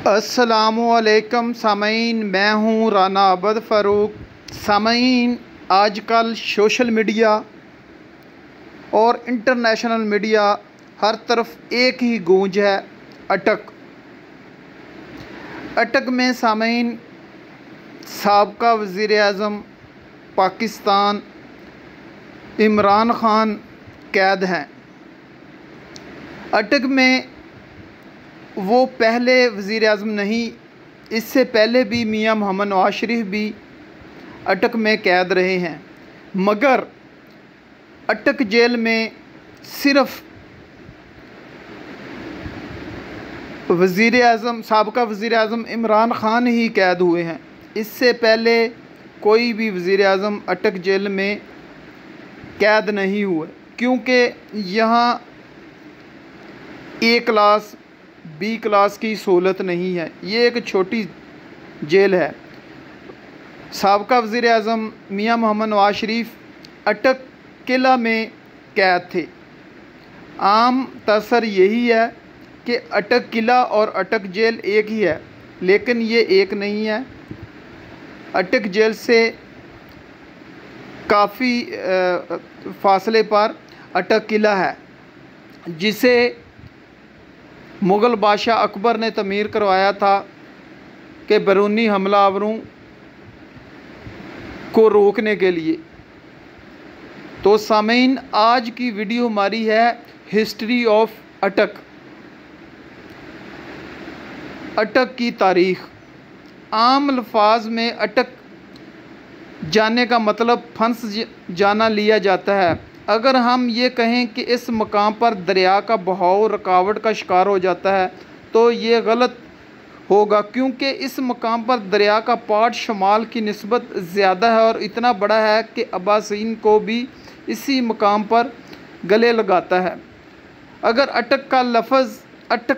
अस्सलामुअलैकुम सामीन, मैं हूँ राना अबद फ़ारूक। सामीन, आजकल सोशल मीडिया और इंटरनेशनल मीडिया हर तरफ एक ही गूंज है, अटक। अटक में सामीन साबका वज़ीर-ए-आज़म पाकिस्तान इमरान ख़ान कैद हैं। अटक में वो पहले वज़ीर-ए-आज़म नहीं, इससे पहले भी मियां मोहम्मद नवाज शरीफ भी अटक में कैद रहे हैं, मगर अटक जेल में सिर्फ़ साबका वज़ीर-ए-आज़म इमरान ख़ान ही कैद हुए हैं। इससे पहले कोई भी वज़ीर-ए-आज़म अटक जेल में कैद नहीं हुए, क्योंकि यहाँ ए क्लास बी क्लास की सहूलत नहीं है। ये एक छोटी जेल है। साबका वज़ीर-ए-आज़म मियां मोहम्मद नवाज शरीफ अटक किला में कैद थे। आम तसर यही है कि अटक किला और अटक जेल एक ही है, लेकिन ये एक नहीं है। अटक जेल से काफ़ी फासले पर अटक किला है, जिसे मुग़ल बादशाह अकबर ने तमीर करवाया था कि बैरूनी हमलावरों को रोकने के लिए। तो सामीन, आज की वीडियो हमारी है हिस्ट्री ऑफ अटक, अटक की तारीख़। आम अल्फाज में अटक जाने का मतलब फंस जाना लिया जाता है। अगर हम ये कहें कि इस मकाम पर दरिया का बहाव रुकावट का शिकार हो जाता है, तो ये गलत होगा, क्योंकि इस मकाम पर दरिया का पार्ट शमाल की निस्बत ज़्यादा है और इतना बड़ा है कि अब्बासीन को भी इसी मकाम पर गले लगाता है। अगर अटक का लफ्ज़ अटक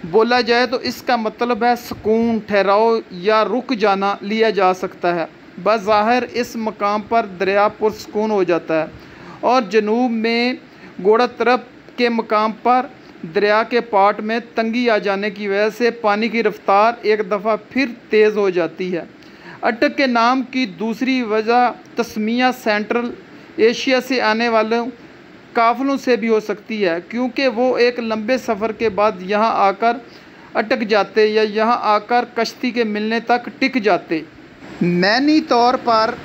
बोला जाए तो इसका मतलब है सुकून, ठहराव या रुक जाना लिया जा सकता है। बज़ाहिर इस मकाम पर दरिया पुरसुकून हो जाता है और जनूब में गोड़ा तरफ के मकाम पर दरिया के पार्ट में तंगी आ जाने की वजह से पानी की रफ्तार एक दफ़ा फिर तेज़ हो जाती है। अटक के नाम की दूसरी वजह तस्मिया सेंट्रल एशिया से आने वाले काफ़िलों से भी हो सकती है, क्योंकि वो एक लंबे सफ़र के बाद यहाँ आकर अटक जाते या यहाँ आकर कश्ती के मिलने तक टिक जाते। मैनी तौर पर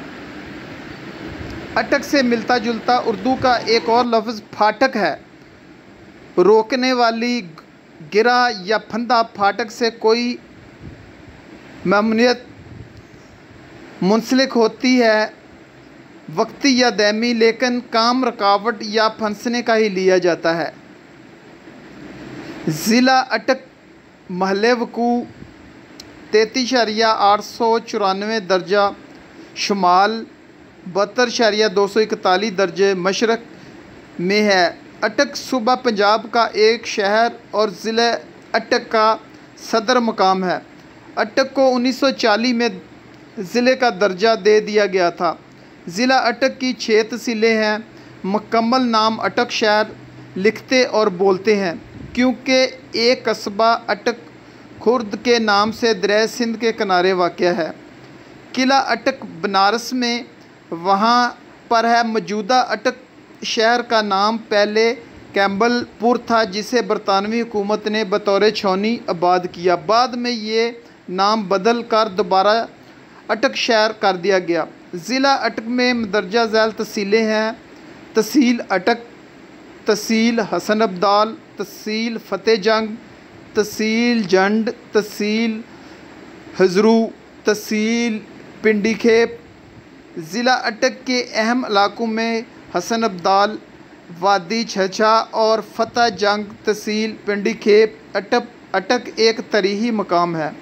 अटक से मिलता जुलता उर्दू का एक और लफ्ज़ फाटक है। रोकने वाली, गिरा या फंदा। फाटक से कोई मामूलियत मुंसलिक होती है, वक्ती या दैमी, लेकिन काम रुकावट या फंसने का ही लिया जाता है। ज़िला अटक महल वकू 33.894 दर्जा शुमाल, 72.241 दर्जे मशरक़ में है। अटक सूबा पंजाब का एक शहर और ज़िला अटक का सदर मकाम है। अटक को 1940 में ज़िले का दर्जा दे दिया गया था। ज़िला अटक की 6 तहसीलें हैं। मुकम्मल नाम अटक शहर लिखते और बोलते हैं, क्योंकि एक कस्बा अटक खुर्द के नाम से दरिया सिंध के किनारे वाक़ है। किला अटक बनारस में वहाँ पर है। मौजूदा अटक शहर का नाम पहले कैम्बलपुर था, जिसे बरतानवी हुकूमत ने बतौर छावनी आबाद किया। बाद में ये नाम बदल कर दोबारा अटक शहर कर दिया गया। ज़िला अटक में मदरजा झैल तहसीलें हैं। तहसील अटक, तहसील हसन अब्दाल, तहसील फ़तेह जंग, तहसील जंड, तहसील हज़रू, तहसील पिंडी खेप। ज़िला अटक के अहम इलाकों में हसन अब्दाल, वादी छछा और फ़तेह जंग, तहसील पिंडी खेप। अटक एक तरीही मकाम है।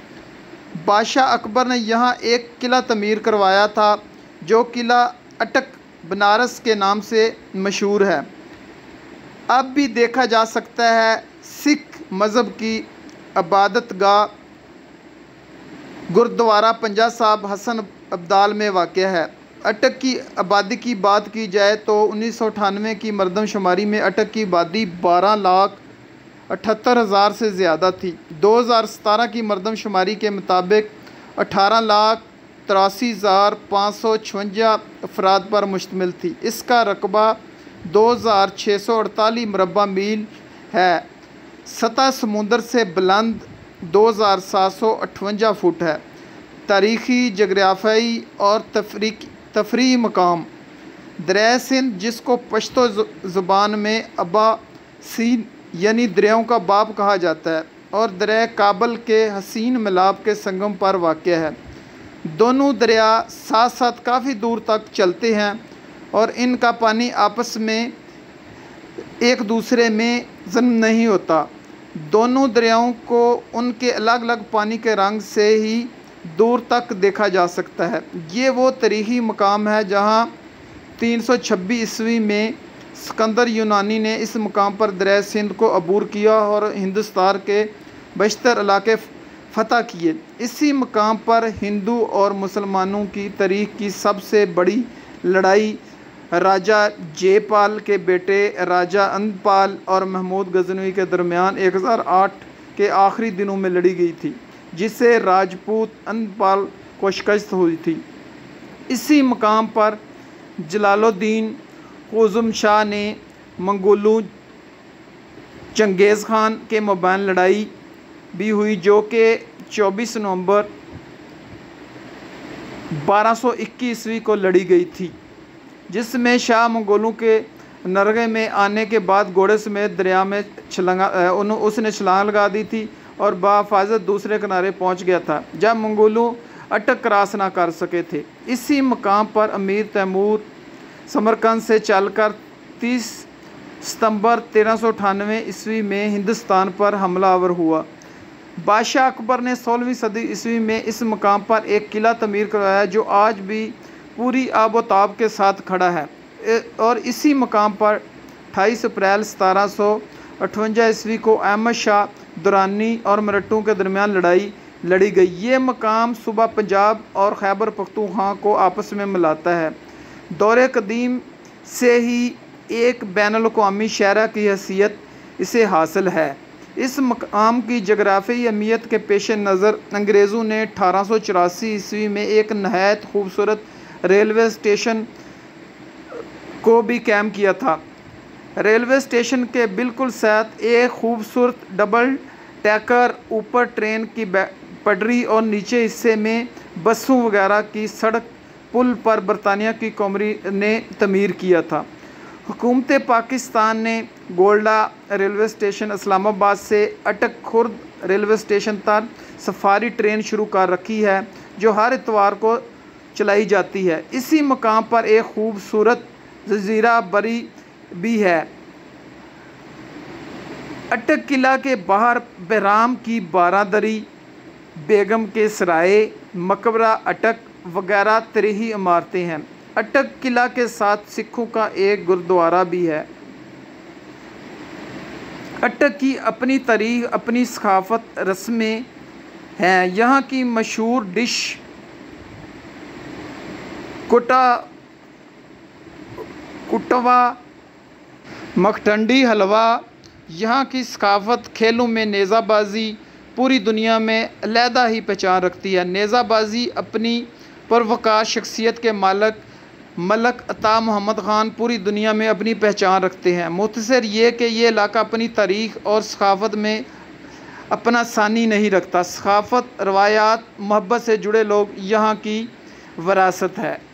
बादशाह अकबर ने यहाँ एक किला तमीर करवाया था, जो किला अटक बनारस के नाम से मशहूर है। अब भी देखा जा सकता है। सिख मज़हब की इबादत गाह गुरुद्वारा पंजा साहब हसन अब्दाल में वाक़ है। अटक की आबादी की बात की जाए तो 1998 की मरदमशुमारी में अटक की आबादी 78,000 से ज़्यादा थी। 2017 की मरदमशुमारी के मुताबिक 18,83,556 अफराद पर मुश्तमिल थी। इसका रकबा 2,648 मुरबा मील है। सतह समुंदर से बुलंद 2,758 फुट है। तारीख़ी, जग़राफ़ियाई और तफरीही मकाम दरिया सिंध, जिसको पश्तो ज़ुबान में अबा सीन यानी दरियाओं का बाप कहा जाता है, और दरिया काबल के हसीन मिलाप के संगम पर वाक़या है। दोनों दरिया साथ साथ काफ़ी दूर तक चलते हैं और इनका पानी आपस में एक दूसरे में जन्म नहीं होता। दोनों दरियाओं को उनके अलग अलग पानी के रंग से ही दूर तक देखा जा सकता है। ये वो तारीख़ी मकाम है जहाँ 326 ईस्वी में सिकंदर यूनानी ने इस मकाम पर दरिया सिंध को अबूर किया और हिंदुस्तान के बशतर इलाके फ़तह किए। इसी मकाम पर हिंदू और मुसलमानों की तारीख़ की सबसे बड़ी लड़ाई राजा जयपाल के बेटे राजा अंदपाल और महमूद गजनवी के दरमियान 1008 के आखिरी दिनों में लड़ी गई थी, जिससे राजपूत अंदपाल को शिकस्त हुई थी। इसी मकाम पर जलालुद्दीन खुज़ुम शाह ने मंगोलों चंगेज़ खान के मबैन लड़ाई भी हुई, जो कि 24 नवंबर 1221 ईस्वी को लड़ी गई थी, जिसमें शाह मंगोलों के नरगे में आने के बाद घोड़े समेत दरिया में उसने छलांग लगा दी थी और बाहिफाजत दूसरे किनारे पहुंच गया था, जब मंगोलों अटक क्रॉस ना कर सके थे। इसी मकाम पर अमीर तैमूर समरकंद से चलकर 30 सितंबर 1398 ईस्वी में हिंदुस्तान पर हमलावर हुआ। बादशाह अकबर ने 16वीं सदी ईस्वी में इस मकाम पर एक किला तमीर करवाया, जो आज भी पूरी आबोताब के साथ खड़ा है। और इसी मकाम पर 28 अप्रैल 1758 ईस्वी को अहमद शाह दुरानी और मराठों के दरमियान लड़ाई लड़ी गई। ये मकाम सूबा पंजाब और खैबर पख्तूनख्वा को आपस में मिलाता है। दौरे कदीम से ही एक बैनुल-अक़वामी शहर की हैसियत इसे हासिल है। इस मकाम की जग़राफ़ियाई अहमियत के पेश नज़र अंग्रेज़ों ने 1884 ईस्वी में एक नहायत खूबसूरत रेलवे स्टेशन को भी कायम किया था। रेलवे स्टेशन के बिल्कुल साथ एक खूबसूरत डबल टैकर ऊपर ट्रेन की पटरी और नीचे हिस्से में बसों वगैरह की सड़क पुल पर बरतानिया की कौमरी ने तमीर किया था। हुकूमत पाकिस्तान ने गोल्डा रेलवे स्टेशन, इस्लामाबाद से अटक खुर्द रेलवे स्टेशन तक सफारी ट्रेन शुरू कर रखी है, जो हर इतवार को चलाई जाती है। इसी मकाम पर एक खूबसूरत जजीरा बरी भी है। अटक किला के बाहर बहराम की बारादरी, बेगम के सराय, मकबरा अटक वगैरह तरीही इमारतें हैं। अटक किला के साथ सिखों का एक गुरुद्वारा भी है। अटक की अपनी तारीख, अपनी सकाफत, रस्में हैं। यहाँ की मशहूर डिश कुटवा मखटंडी हलवा, यहाँ की सकाफत, खेलों में नेज़ाबाजी पूरी दुनिया में अलहदा ही पहचान रखती है। नेज़ाबाजी अपनी परवकार शख्सियत के मलक अता मोहम्मद ख़ान पूरी दुनिया में अपनी पहचान रखते हैं। मुख्तसर ये कि ये इलाका अपनी तारीख़ और सकाफत में अपना सानी नहीं रखता। सकाफत, रवायात, मोहब्बत से जुड़े लोग यहाँ की विरासत है।